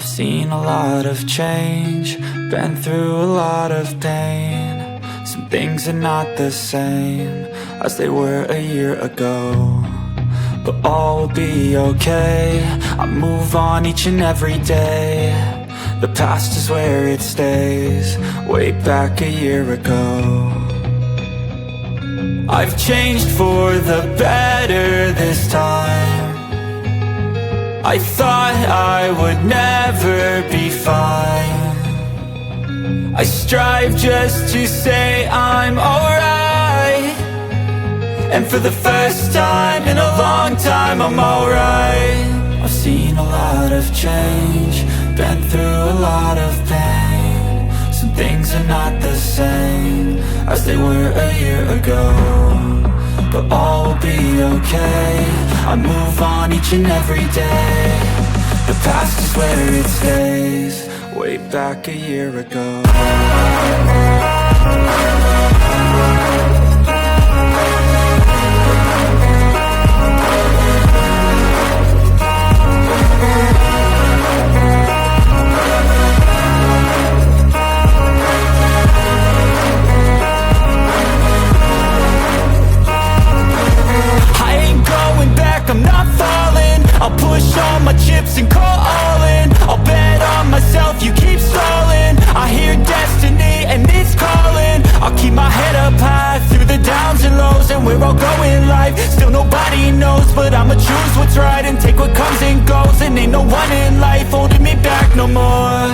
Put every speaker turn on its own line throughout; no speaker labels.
I've seen a lot of change, been through a lot of pain. Some things are not the same as they were a year ago, but all will be okay. I move on each and every day. The past is where it stays, way back a year ago. I've changed for the better this time. I thought I would never be fine. I strive just to say I'm alright, and for the first time in a long time I'm alright. I've seen a lot of change, been through a lot of pain. Some things are not the same as they were a year ago, but all will be okay. I move on each and every day. The past is where it stays, way back a year ago. I'm not falling, I'll push all my chips and call all in. I'll bet on myself, you keep stalling. I hear destiny and it's calling. I'll keep my head up high through the downs and lows, and we're all going life. Still nobody knows, but I'ma choose what's right and take what comes and goes. And ain't no one in life holding me back no more.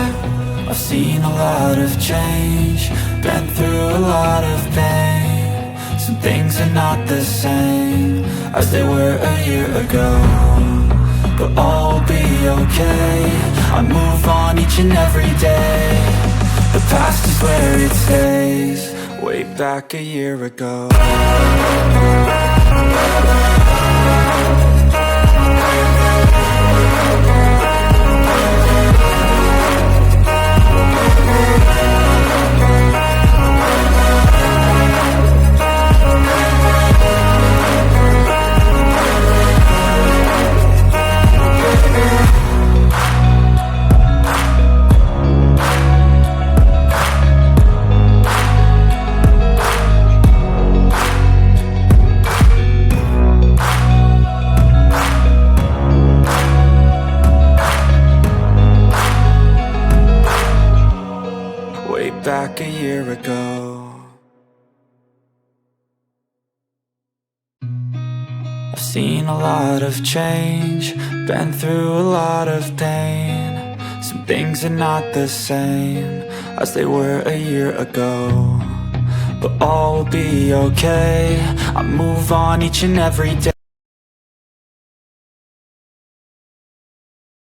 I've seen a lot of change, been through a lot of pain. Some things are not the same as they were a year ago, but all will be okay. I move on each and every day. The past is where it stays, way back a year ago. Back a year ago. I've seen a lot of change, been through a lot of pain. Some things are not the same as they were a year ago, but all will be okay. I move on each and every day.